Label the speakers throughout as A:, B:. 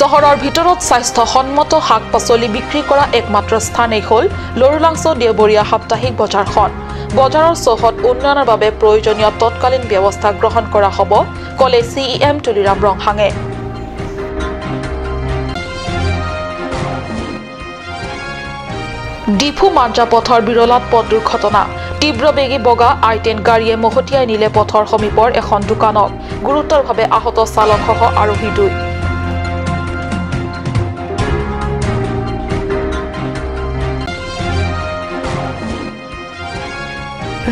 A: চহৰৰ ভিতৰত স্বাস্থ্যসন্মত শাক-পাচলি বিক্ৰী কৰা একমাত্ৰ স্থানেই হ'ল লৰুলাংচ দেওবৰীয়া সাপ্তাহিক বজাৰখন। বজাৰৰ চৌহদ উন্নয়নৰ বাবে প্ৰয়োজনীয় তৎকালীন ব্যৱস্থা গ্ৰহণ কৰা হ'ব, ক'লে CEM তুলিৰাম ৰংহাঙে। ডিফু মাৰ্জা পথৰ বিৰলাত পথ দুৰ্ঘটনা। তীব্ৰবেগী বগা I-10 গাড়ীয়ে মহতিয়াই নিলে পথৰ সমীপৰ এখন দোকানক। গুৰুতৰভাৱে আহত চালকসহ আৰোহী 2।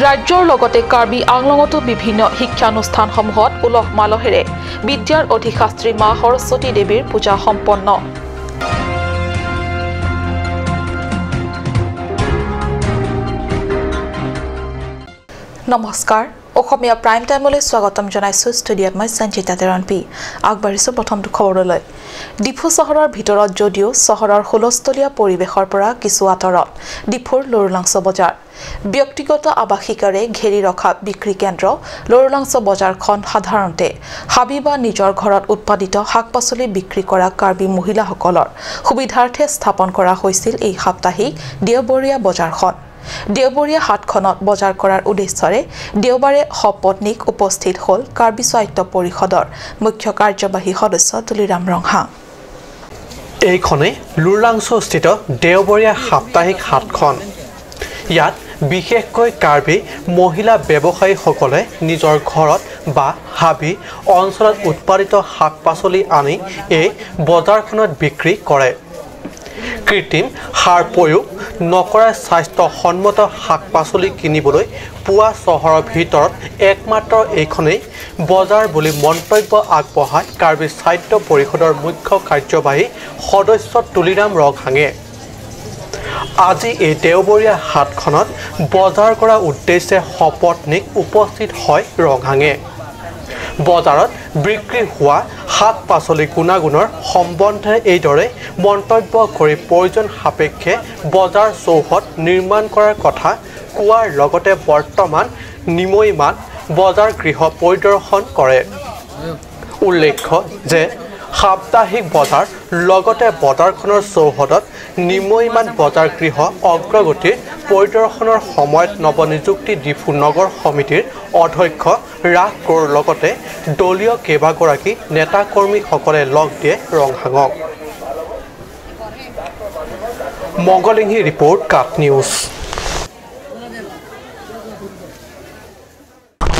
A: ৰাজ্যৰ লগতে কাৰ্বি আংলঙতো বিভিন্ন শিক্ষানুষ্ঠানসমূহত উলহ মালহেৰে বিদ্যাৰ অধিশাস্ত্ৰী মা সৰস্বতী দেৱীৰ পূজা সম্পন্ন। নমস্কাৰ, অসমীয়া প্ৰাইম টাইমলৈ স্বাগতম জনাইছোঁ। ষ্টুডিঅ'ত মই সঞ্চিতা তেৰণপি। আগবাঢ়িছোঁ প্ৰথমটো খবৰলৈ। ডিফু চহৰৰ ভিতৰত যদিও চহৰৰ হুলস্থলীয়া পৰিৱেশৰ পৰা কিছু আঁতৰত ডিফুৰ লৰুলাংচ বজাৰ। ব্যক্তিগত আৱাসিকাৰে ঘেৰি ৰখা বিক্ৰী কেন্দ্ৰ লৰুলাংচ বজাৰখন সাধাৰণতে হাবি বা নিজৰ ঘৰত উৎপাদিত শাক-পাচলি বিক্ৰী কৰা কাৰ্বি মহিলাসকলৰ সুবিধাৰ্থে স্থাপন কৰা হৈছিল এই সাপ্তাহিক দেওবৰীয়া বজাৰখন। দেওবৰীয়া হাটখনত বজাৰ কৰাৰ উদ্দেশ্যৰে দেওবাৰে সপত্নীক উপস্থিত হ'ল কাৰ্বি স্বায়ত্ত পৰিষদৰ মুখ্য কাৰ্যবাহী সদস্য তুলিৰাম ৰংহাং।
B: এইখনেই লৰুলাংচস্থিত দেওবৰীয়া সাপ্তাহিক হাটখন। ইয়াত বিশেষকৈ কাৰ্বি মহিলা ব্যৱসায়ীসকলে নিজৰ ঘৰত বা হাবি অঞ্চলত উৎপাদিত শাক-পাচলি আনি এই বজাৰখনত বিক্ৰী কৰে। কৃত্ৰিম সাৰ প্ৰয়োগ নকৰা স্বাস্থ্যসন্মত শাক-পাচলি কিনিবলৈ পুৱা চহৰৰ ভিতৰত একমাত্ৰ এইখনেই বজাৰ বুলি মন্তব্য আগবঢ়ায় কাৰ্বি স্বায়ত্ত পৰিষদৰ মুখ্য কাৰ্যবাহী সদস্য তুলিৰাম ৰংহাঙে। আজি এই দেওবৰীয়া হাটখনত বজাৰ কৰাৰ উদ্দেশ্যে সপত্নীক উপস্থিত হয় ৰংহাঙে। বজাৰত বিক্ৰী হোৱা শাক-পাচলি গুণাগুণৰ সম্বন্ধে এইদৰে মন্তব্য কৰি প্ৰয়োজন সাপেক্ষে বজাৰ চৌহদ নিৰ্মাণ কৰাৰ কথা কোৱাৰ লগতে বৰ্তমান নিমৈমান বজাৰ গৃহ পৰিদৰ্শন কৰে। উল্লেখ্য যে সাপ্তাহিক বজাৰ লগতে বজাৰখনৰ চৌহদত নিমৈমান বজাৰ গৃহ অগ্ৰগতিৰ পৰিদৰ্শনৰ সময়ত নৱনিযুক্তি ডিফু নগৰ সমিতিৰ অধ্যক্ষ ৰাস কোঁৱৰৰ লগতে দলীয় কেইবাগৰাকী নেতাকৰ্মীসকলে লগ দিয়ে ৰংহাঙক। মংগলিংহি ৰিপৰ্ট কাট নিউজ।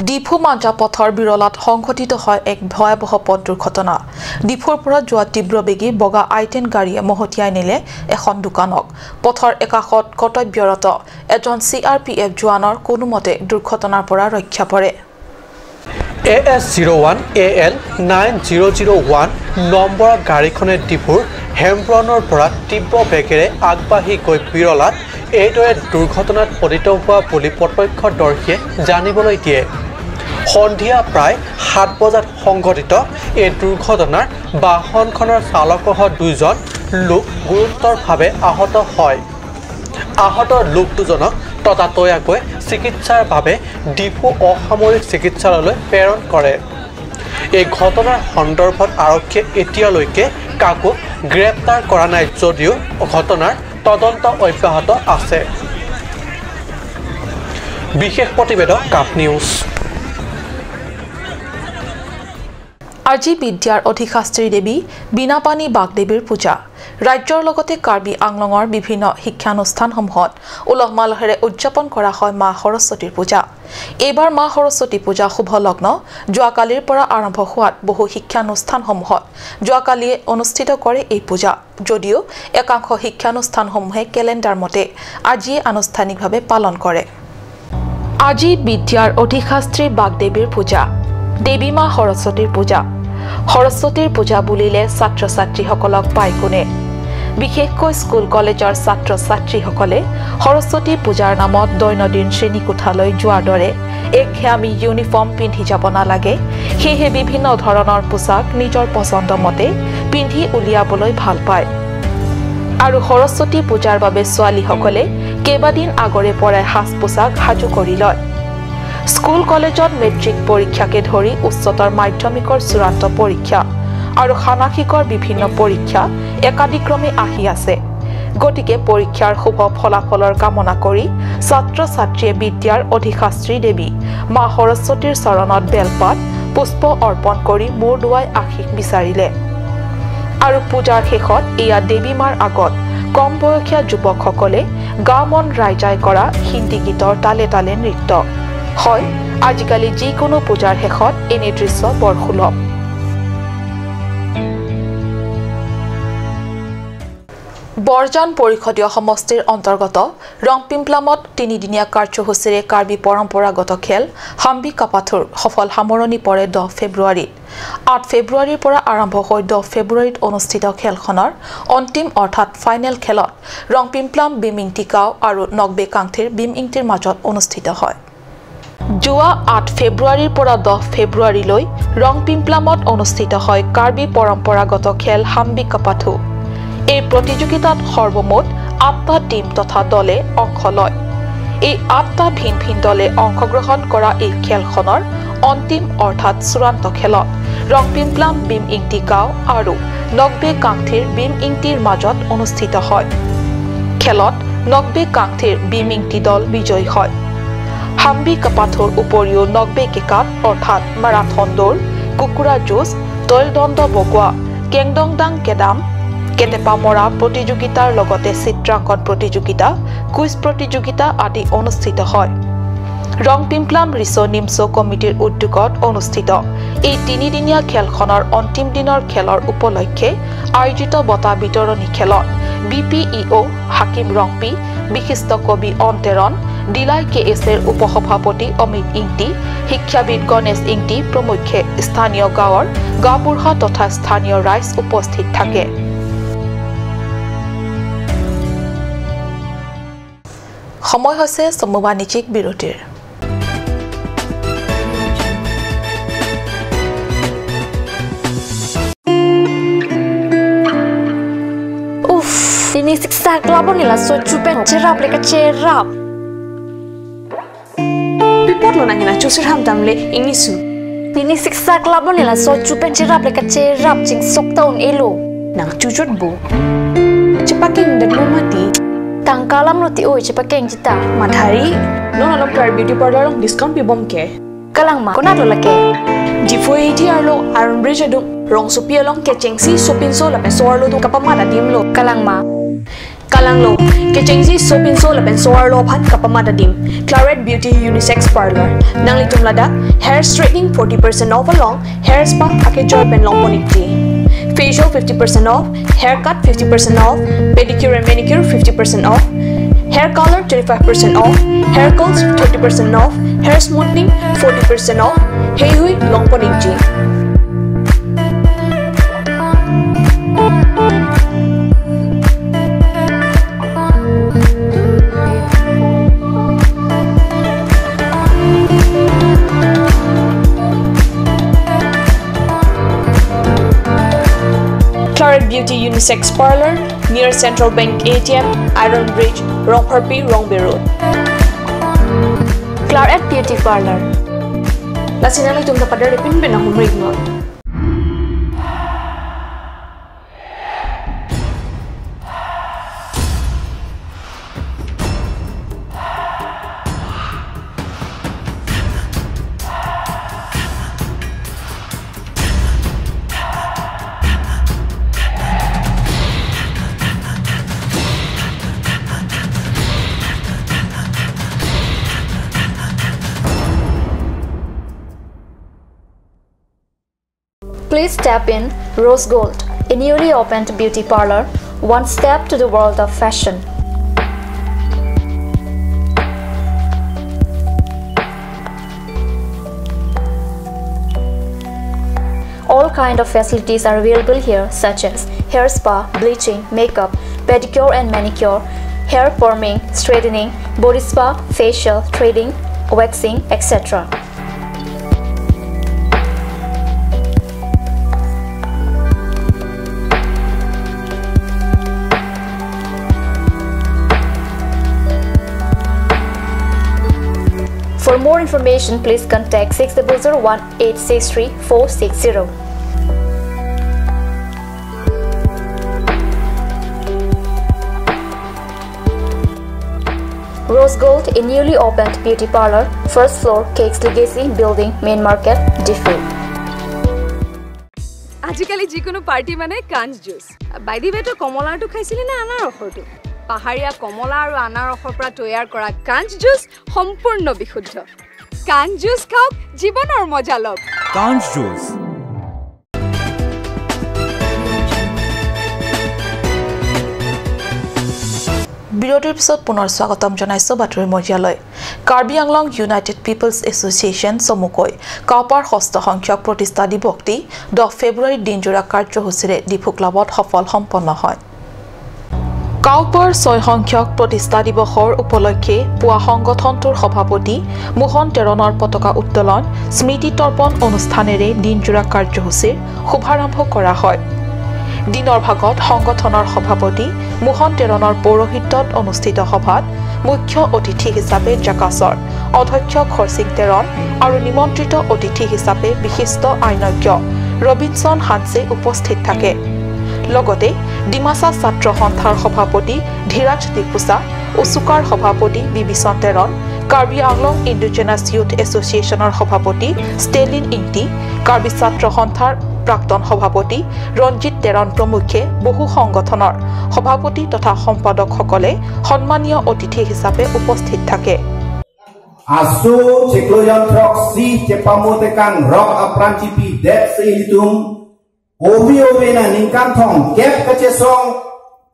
A: ডিফু মাৰ্জা পথৰ বিৰলাত সংঘটিত হয় এক ভয়াৱহ পথ দুৰ্ঘটনা। ডিফুৰ পৰা যোৱা তীব্ৰবেগী বগা I-10 গাড়ীয়ে মহতিয়াই নিলে এখন দোকানক। পথৰ একাষত কৰ্তব্যৰত এজন CRPF জোৱানৰ কোনোমতে দুৰ্ঘটনাৰ পৰা ৰক্ষা পৰে।
B: AS01 AL 9001 নম্বৰৰ গাড়ীখনে ডিফুৰ হেমব্ৰণৰ পৰা তীব্ৰ বেগেৰে আগবাঢ়ি গৈ বিৰলাত এইদৰে দুৰ্ঘটনাত পতিত হোৱা বুলি প্ৰত্যক্ষদৰ্শীয়ে জানিবলৈ দিয়ে। সন্ধিয়া প্ৰায় 7 বজাত সংঘটিত এই দুৰ্ঘটনাৰ বাহনখনৰ চালকসহ 2জন লোক গুৰুতৰভাৱে আহত হয়। আহত লোক দুজনক ততাতৈয়াকৈ চিকিৎসাৰ বাবে ডিফু অসামৰিক চিকিৎসালয়লৈ প্ৰেৰণ কৰে। এই ঘটনাৰ সন্দৰ্ভত আৰক্ষীয়ে এতিয়ালৈকে কাকো গ্ৰেপ্তাৰ কৰা নাই যদিও ঘটনাৰ তদন্ত অব্যাহত আছে। বিশেষ প্ৰতিবেদক কাপ নিউজ।
A: আজি বিদ্যাৰ অধিশাস্ত্ৰী দেৱী বীণাপানী বাগদেৱীৰ পূজা। ৰাজ্যৰ লগতে কাৰ্বি আংলঙৰ বিভিন্ন শিক্ষানুষ্ঠানসমূহত উলহ মালহেৰে উদযাপন কৰা হয় মা সৰস্বতীৰ পূজা। এইবাৰ মা সৰস্বতী পূজা শুভ লগ্ন যোৱাকালিৰ পৰা আৰম্ভ হোৱাত বহু শিক্ষানুষ্ঠানসমূহত যোৱাকালিয়ে অনুষ্ঠিত কৰে এই পূজা। যদিও একাংশ শিক্ষানুষ্ঠানসমূহে কেলেণ্ডাৰ মতে আজিয়ে আনুষ্ঠানিকভাৱে পালন কৰে। আজি বিদ্যাৰ অধিশাস্ত্ৰী বাগদেৱীৰ পূজা। দেৱী মা সৰস্বতীৰ পূজা। সৰস্বতীৰ পূজা বুলিলে ছাত্ৰ ছাত্ৰীসকলক পাই কোনে। বিশেষকৈ স্কুল কলেজৰ ছাত্ৰ ছাত্ৰীসকলে সৰস্বতী পূজাৰ নামত দৈনন্দিন শ্ৰেণীকোঠালৈ যোৱাৰ দৰে একঘেয়ামী ইউনিফৰ্ম পিন্ধি যাব নালাগে। সেয়েহে বিভিন্ন ধৰণৰ পোছাক নিজৰ পচন্দ মতে পিন্ধি উলিয়াবলৈ ভাল পায়। আৰু সৰস্বতী পূজাৰ বাবে ছোৱালীসকলে কেইবাদিন আগৰে পৰাই সাজ পোছাক সাজু কৰি লয়। স্কুল কলেজত মেট্ৰিক পৰীক্ষাকে ধৰি উচ্চতৰ মাধ্যমিকৰ চূড়ান্ত পৰীক্ষা আৰু খানাশিকৰ বিভিন্ন পৰীক্ষা একাদিক্ৰমে আহি আছে গতিকে পৰীক্ষাৰ শুভ ফলাফলৰ কামনা কৰি ছাত্ৰ-ছাত্ৰীয়ে বিদ্যাৰ অধিশাস্ত্ৰী দেৱী মা সৰস্বতীৰ চৰণত বেলপাত পুষ্প অৰ্পণ কৰি মূৰ দুৱাই আশীষ বিচাৰিলে আৰু পূজাৰ শেষত এয়া দেৱী মাৰ আগত কম বয়সীয়া যুৱকসকলে গা মন ৰাইজাই কৰা হিন্দী গীতৰ তালে তালে নৃত্য হয় আজিকালি যিকোনো পূজাৰ শেষত এনে দৃশ্য বৰ সুলভ বৰজান পৰিষদীয় সমষ্টিৰ অন্তৰ্গত ৰংপিমপ্লামত তিনিদিনীয়া কাৰ্যসূচীৰে কাৰ্বি পৰম্পৰাগত খেল হাম্বি কাপাথুৰ সফল সামৰণি পৰে 10 ফেব্ৰুৱাৰীত 8 ফেব্ৰুৱাৰীৰ পৰা আৰম্ভ হৈ 10 ফেব্ৰুৱাৰীত অনুষ্ঠিত খেলখনৰ অন্তিম অৰ্থাৎ ফাইনেল খেলত ৰংপিমপ্লাম বিমিংটি গাঁও আৰু নগবে কাংথিৰ বিমিংটিৰ মাজত অনুষ্ঠিত হয় যোৱা 8 ফেব্ৰুৱাৰীৰ পৰা 10 ফেব্ৰুৱাৰীলৈ ৰংপিমপ্লামত অনুষ্ঠিত হয় কাৰ্বি পৰম্পৰাগত খেল হাম্বি কাপাথু এই প্ৰতিযোগিতাত সৰ্বমুঠ 8টা টিম তথা দলে অংশ লয় এই 8টা ভিন ভিন দলে অংশগ্ৰহণ কৰা এই খেলখনৰ অন্তিম অৰ্থাৎ চূড়ান্ত খেলত ৰংপিমপ্লাম বিম ইংটি গাঁও আৰু নগবে কাংথিৰ বিম ইংটিৰ মাজত অনুষ্ঠিত হয় খেলত নগবে কাংথিৰ বিম ইংটি দল বিজয়ী হয় হাম্বি কাপাথুৰ উপৰিও নগবে কেকাত অৰ্থাৎ মাৰাথন দৌৰ কুকুৰা যুঁজ তৈলদণ্ড বগোৱা কেংডংডাং কেদাম কেটেপা মৰা প্ৰতিযোগিতাৰ লগতে চিত্ৰাংকন প্ৰতিযোগিতা কুইজ প্ৰতিযোগিতা আদি অনুষ্ঠিত হয় ৰংপিমপ্লাম ৰিছো নিমছো কমিটিৰ উদ্যোগত অনুষ্ঠিত এই তিনিদিনীয়া খেলখনৰ অন্তিম দিনৰ খেলৰ উপলক্ষে আয়োজিত বঁটা বিতৰণী খেলত বিপিইও হাকিম ৰংপি বিশিষ্ট কবি অন্তেৰণ ডিলাই কেএছৰ উপসভাপতি অমিত ইংটি শিক্ষাবিদ গণেশ ইংটি প্ৰমুখ্যে স্থানীয় গাঁৱৰ গাঁওবুঢ়া তথা স্থানীয় ৰাইজ উপস্থিত থাকে সময় হৈছে চমু বাণিজ্যিক বিৰতিৰ
C: Ini siksa kelabon nila so cupen cerap leka cerap.
D: Pipot lo nangina cusir ham tamle ingisu.
C: Ini siksa kelabon nila so cupen cerap leka cerap cing sok taun elo.
D: Nang cucut bu. Cepakeng dan lo mati.
C: Tangkalam lo ti oi cepakeng cita.
D: Madhari, lo nalok kar beauty parlor long discount pi bom ke.
C: Kalang ma, kona lo lake.
D: Jifo ATR lo Iron Bridge adung rong supia long ke cengsi sopin so lapen soar lo tu kapamada dim lo.
C: Kalang ma.
D: Kalang lo, ke cengsi sopin so lapen soar lo phan kapamada dim. Claret Beauty Unisex Parlor. Nang litum lada, hair straightening 40% off along, hair spa ake joy pen long ponikti. Facial 50% off, haircut 50% off, pedicure and manicure 50% off, hair color 25% off, hair curls 30% off, hair smoothing 40% off, hey hui long ponikti. Claret Beauty Unisex Parlor near Central Bank ATM, Iron Bridge, Rongparpi, Rongbe Road.
C: Claret Beauty Parlor.
D: Lasina lang itong napadari pinbin na humrig mo.
C: Please step in Rose Gold, a newly opened beauty parlor, one step to the world of fashion. All kind of facilities are available here such as hair spa, bleaching, makeup, pedicure and manicure, hair perming, straightening, body spa, facial, threading, waxing, etc. For more information, please contact 6001 863 460. Rose Gold, a newly opened beauty parlor, first floor, Cakes Legacy Building, Main Market, Diffie.
E: আজিকালি যিকোনো party মানে কাঞ্জ juice বাইদি বেটো কমলাটো খাইছিলি না আনাৰসটো পাহাৰীয়া কমলা আৰু আনাৰসৰ পৰা তৈয়াৰ কৰা কাঞ্জ জুচ সম্পূৰ্ণ বিশুদ্ধ কাঞ্জ জুচ খাওক জীৱনৰ মজা লওক
F: কাঞ্জ জুচ
A: বিৰতিৰ পিছত পুনৰ স্বাগতম জনাইছো বাতৰি মজিয়ালৈ Karbi Anglong United Peoples Association চমুকৈ কাউপাৰ 6ষ্ঠ সংখ্যক প্ৰতিষ্ঠা দিৱসটি 10 ফেব্ৰুৱাৰীত দিনজোৰা কাৰ্যসূচীৰে ডিফু ক্লাবত সফল সম্পন্ন হয় কাউপাৰ 6 সংখ্যক প্ৰতিষ্ঠা দিৱসৰ উপলক্ষে পুৱা সংগঠনটোৰ সভাপতি মোহন তেৰণৰ পতাকা উত্তোলন স্মৃতি তৰ্পণ অনুষ্ঠানেৰে দিনজোৰা কাৰ্যসূচীৰ শুভাৰম্ভ কৰা হয় দিনৰ ভাগত সংগঠনৰ সভাপতি মোহন তেৰণৰ পৌৰোহিত্যত অনুষ্ঠিত সভাত মুখ্য অতিথি হিচাপে জাকাছৰ অধ্যক্ষ খৰচিং তেৰণ আৰু নিমন্ত্ৰিত অতিথি হিচাপে বিশিষ্ট আইনজ্ঞ ৰবিনসন হানছে উপস্থিত থাকে লগতে ডিমাছা ছাত্ৰ সন্থাৰ সভাপতি ধীৰাজ দিপুছা উচুকাৰ সভাপতি বিবিচন তেৰণ কাৰ্বি আংলং ইণ্ডিজেনাছ ইউথ এছ'চিয়েশ্যনৰ সভাপতি ষ্টেলিন ইংটি কাৰ্বি ছাত্ৰ সন্থাৰ প্ৰাক্তন সভাপতি ৰঞ্জিত তেৰণ প্ৰমুখ্যে বহু সংগঠনৰ সভাপতি তথা সম্পাদকসকলে সন্মানীয় অতিথি হিচাপে উপস্থিত থাকে
G: Asu cikloyon troksi cepamotekan rock apranchipi det seilitum ovi na ningkan thong kep kache song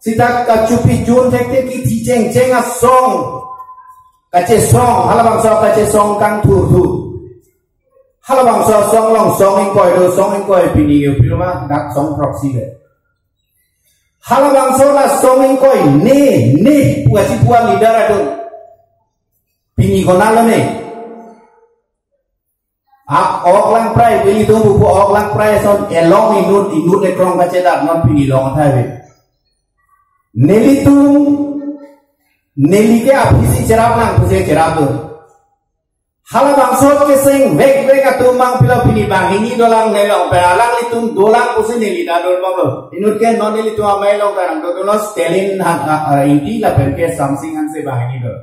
G: sitak kachupi jun tekte ki thijeng jenga song kache song halabang so kache song kang thu halabang so song long song in koi pini yo pirma dak song proxy le halabang so la song in koi ne puasi puan leader adun pini gonalo ne ap oklang prai beli tu bu oklang prai son elong inut le krong kache dak non pini long thai be neli tu neli ke apisi cerap lang puse cerap tu halabang sot ke sing vek atumang pila pini bang ini dolang nelong peralang litum dolang puse neli da dol bang inut ke non neli tu amai long karang to no stelin inti la perke something han se bang ini do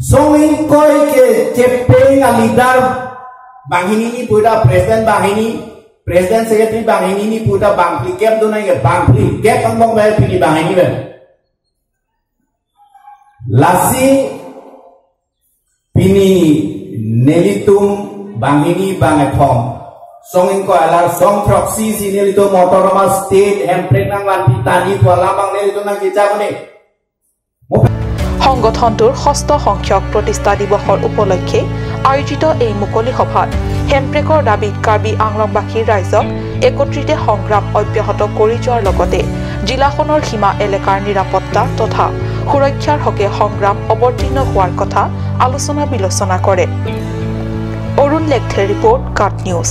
G: songin koi ke cepeng alidar bang ini ni puda president secretary bang ini ni puda bang kep do na ke bang kep bang ber pini bang ini ber lasi pini nelitum bangini bangathom songin ko alar song proxy si nelitum motorama state hemprek nang lan pitani pola bang nelitum nang kijabone
A: সংগঠনটোৰ 6ষ্ঠ সংখ্যক প্ৰতিষ্ঠা দিৱসৰ উপলক্ষে আয়োজিত এই মুকলি সভাত হেমপ্ৰেকৰ দাবীত কাৰ্বি আংলংবাসীৰ ৰাইজক একত্ৰিতে সংগ্ৰাম অব্যাহত কৰি যোৱাৰ লগতে জিলাখনৰ সীমা এলেকাৰ নিৰাপত্তা তথা সুৰক্ষাৰ হকে সংগ্ৰাম অৱতীৰ্ণ হোৱাৰ কথা আলোচনা বিলোচনা কৰে অৰুণ লেখথেৰ ৰিপৰ্ট কাট নিউজ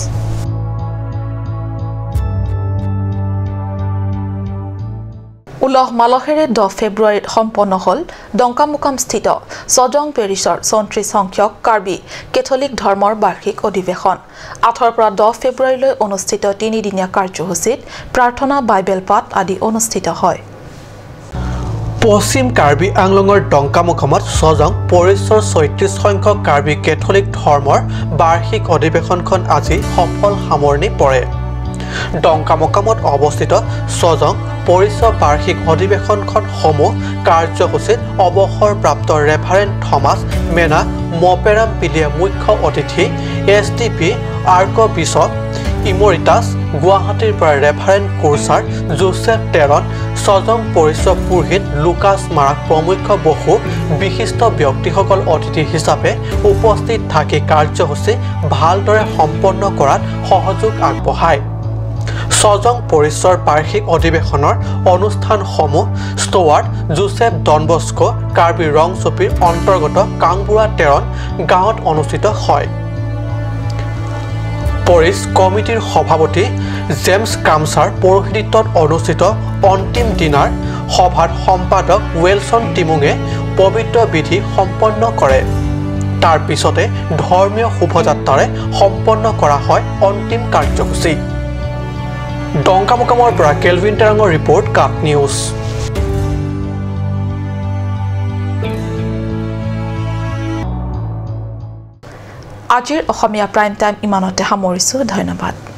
A: উলহ মালহেৰে 10 ফেব্ৰুৱাৰীত সম্পন্ন হ'ল ডংকামুকাম স্থিত সজং পেৰিছৰ 34 সংখ্যক কাৰ্বি কেথলিক ধৰ্মৰ বাৰ্ষিক অধিৱেশন 8 পৰা 10 ফেব্ৰুৱাৰীলৈ অনুষ্ঠিত 3 দিনীয়া কাৰ্যসূচীত প্ৰাৰ্থনা বাইবেল পাঠ আদি অনুষ্ঠিত হয়
B: পশ্চিম কাৰ্বি আংলঙৰ ডংকামুকামত সজং পেৰিছৰ 36 সংখ্যক কাৰ্বি কেথলিক ধৰ্মৰ বাৰ্ষিক অধিৱেশনখন আজি সফল সামৰণি পৰে ডংকামুকামত অৱস্থিত সজং পেৰিছ বাৰ্ষিক অধিৱেশনখন সমূহ কাৰ্যসূচীত অৱসৰপ্ৰাপ্ত ৰেভাৰেণ্ড থমাছ মেনা মপেৰাম পিলিয়া মুখ্য অতিথি এছডিপি আৰ্কবিছপ ইমৰিটাছ গুৱাহাটীৰ পৰা ৰেভাৰেণ্ড কোৰ্চাৰ জোচেফ টেৰন সজং পেৰিছ পুৰোহিত লুকাছ মাৰাক প্ৰমুখ্য বহু বিশিষ্ট ব্যক্তিসকল অতিথি হিচাপে উপস্থিত থাকি কাৰ্যসূচী ভালদৰে সম্পন্ন কৰাত সহযোগ আগবঢ়ায় সজং পেৰিছৰ বাৰ্ষিক অধিৱেশনৰ অনুষ্ঠানসমূহ ষ্টুৱাৰ্ট জোচেফ ডনবস্কো কাৰ্বি ৰংচুপীৰ অন্তৰ্গত কাংবুৰা তেৰণ গাঁৱত অনুষ্ঠিত হয় পেৰিছ কমিটিৰ সভাপতি জেমছ কামছাৰ পৌৰোহিত্যত অনুষ্ঠিত অন্তিম দিনাৰ সভাত সম্পাদক ৱেলছন টিমুঙে পবিত্ৰ বিধি সম্পন্ন কৰে তাৰ পিছতে ধৰ্মীয় শোভাযাত্ৰাৰে সম্পন্ন কৰা হয় অন্তিম কাৰ্যসূচী ডংকামুকামৰ পৰা কেলভিন তেৰাঙৰ ৰিপৰ্ট কাট নিউজ
A: আজিৰ অসমীয়া প্ৰাইম টাইম ইমানতে সামৰিছোঁ ধন্যবাদ